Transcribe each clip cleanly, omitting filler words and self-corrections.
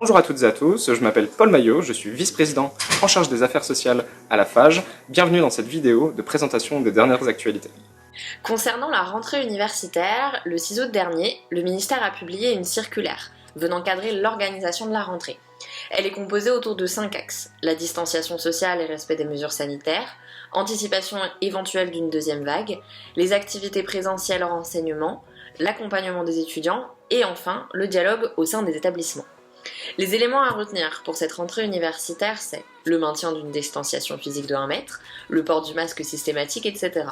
Bonjour à toutes et à tous, je m'appelle Paul Maillot, je suis vice-président en charge des affaires sociales à la FAGE. Bienvenue dans cette vidéo de présentation des dernières actualités. Concernant la rentrée universitaire, le 6 août dernier, le ministère a publié une circulaire venant cadrer l'organisation de la rentrée. Elle est composée autour de 5 axes: la distanciation sociale et respect des mesures sanitaires, anticipation éventuelle d'une deuxième vague, les activités présentielles hors enseignement, l'accompagnement des étudiants et enfin le dialogue au sein des établissements. Les éléments à retenir pour cette rentrée universitaire, c'est le maintien d'une distanciation physique de 1 mètre, le port du masque systématique, etc.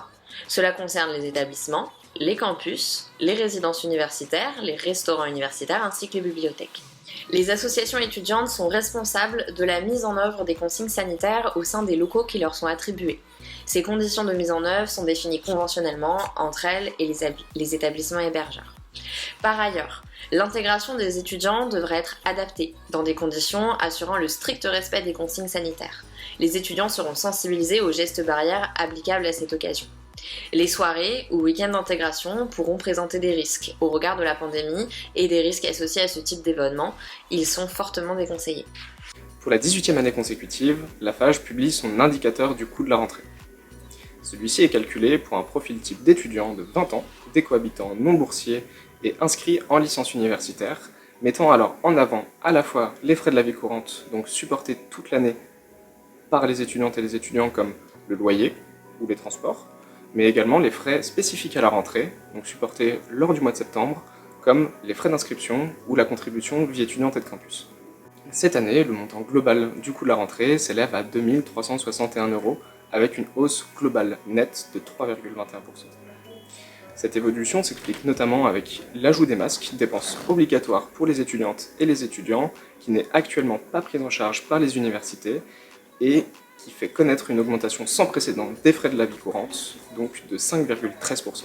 Cela concerne les établissements, les campus, les résidences universitaires, les restaurants universitaires ainsi que les bibliothèques. Les associations étudiantes sont responsables de la mise en œuvre des consignes sanitaires au sein des locaux qui leur sont attribués. Ces conditions de mise en œuvre sont définies conventionnellement entre elles et les établissements hébergeurs. Par ailleurs, l'intégration des étudiants devrait être adaptée dans des conditions assurant le strict respect des consignes sanitaires. Les étudiants seront sensibilisés aux gestes barrières applicables à cette occasion. Les soirées ou week-ends d'intégration pourront présenter des risques au regard de la pandémie et des risques associés à ce type d'événement. Ils sont fortement déconseillés. Pour la 18e année consécutive, la FAGE publie son indicateur du coût de la rentrée. Celui-ci est calculé pour un profil type d'étudiant de 20 ans, décohabitant non boursier et inscrit en licence universitaire, mettant alors en avant à la fois les frais de la vie courante, donc supportés toute l'année par les étudiantes et les étudiants comme le loyer ou les transports, mais également les frais spécifiques à la rentrée, donc supportés lors du mois de septembre, comme les frais d'inscription ou la contribution vie étudiante et de campus. Cette année, le montant global du coût de la rentrée s'élève à 2 361 €, avec une hausse globale nette de 3,21%. Cette évolution s'explique notamment avec l'ajout des masques, dépense obligatoire pour les étudiantes et les étudiants, qui n'est actuellement pas prise en charge par les universités et qui fait connaître une augmentation sans précédent des frais de la vie courante, donc de 5,13%.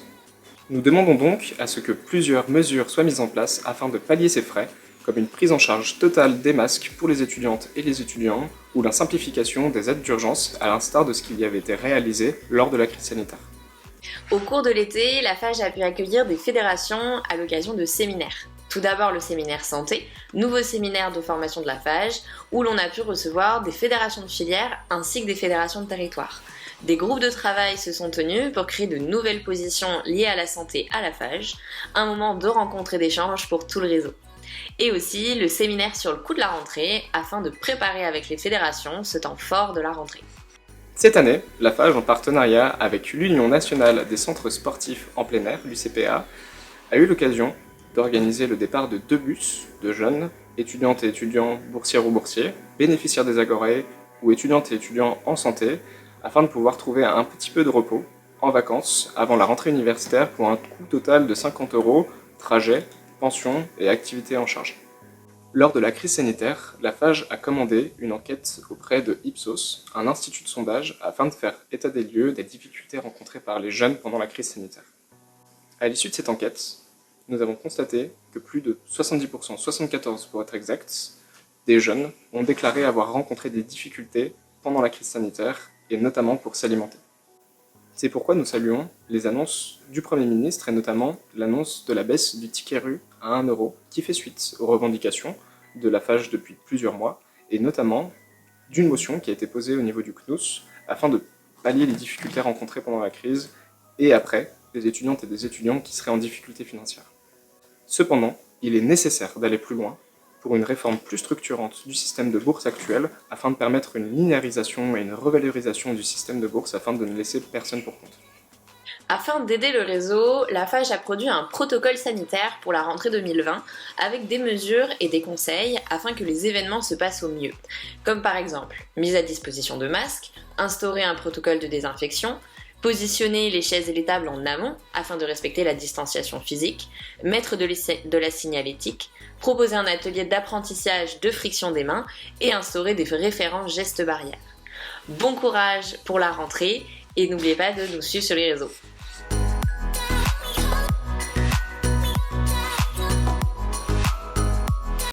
Nous demandons donc à ce que plusieurs mesures soient mises en place afin de pallier ces frais, comme une prise en charge totale des masques pour les étudiantes et les étudiants, ou la simplification des aides d'urgence, à l'instar de ce qui y avait été réalisé lors de la crise sanitaire. Au cours de l'été, la FAGE a pu accueillir des fédérations à l'occasion de séminaires. Tout d'abord le séminaire santé, nouveau séminaire de formation de la FAGE, où l'on a pu recevoir des fédérations de filières ainsi que des fédérations de territoire. Des groupes de travail se sont tenus pour créer de nouvelles positions liées à la santé à la FAGE, un moment de rencontre et d'échange pour tout le réseau. Et aussi le séminaire sur le coût de la rentrée, afin de préparer avec les fédérations ce temps fort de la rentrée. Cette année, la FAGE, en partenariat avec l'Union nationale des centres sportifs en plein air, l'UCPA, a eu l'occasion d'organiser le départ de 2 bus de jeunes, étudiantes et étudiants boursières ou boursiers, bénéficiaires des Agoré ou étudiantes et étudiants en santé, afin de pouvoir trouver un petit peu de repos en vacances avant la rentrée universitaire pour un coût total de 50 €, trajet, pension et activités en charge. Lors de la crise sanitaire, la FAGE a commandé une enquête auprès de Ipsos, un institut de sondage, afin de faire état des lieux des difficultés rencontrées par les jeunes pendant la crise sanitaire. À l'issue de cette enquête, nous avons constaté que plus de 70%, 74% pour être exact, des jeunes ont déclaré avoir rencontré des difficultés pendant la crise sanitaire, et notamment pour s'alimenter. C'est pourquoi nous saluons les annonces du Premier ministre et notamment l'annonce de la baisse du ticket rue à 1 € qui fait suite aux revendications de la FAGE depuis plusieurs mois et notamment d'une motion qui a été posée au niveau du CNUS afin de pallier les difficultés rencontrées pendant la crise et après des étudiantes et des étudiants qui seraient en difficulté financière. Cependant, il est nécessaire d'aller plus loin pour une réforme plus structurante du système de bourse actuel afin de permettre une linéarisation et une revalorisation du système de bourse afin de ne laisser personne pour compte. Afin d'aider le réseau, la FAGE a produit un protocole sanitaire pour la rentrée 2020 avec des mesures et des conseils afin que les événements se passent au mieux. Comme par exemple, mise à disposition de masques, instaurer un protocole de désinfection, positionner les chaises et les tables en amont afin de respecter la distanciation physique, mettre de la signalétique, proposer un atelier d'apprentissage de friction des mains et instaurer des référents gestes barrières. Bon courage pour la rentrée et n'oubliez pas de nous suivre sur les réseaux.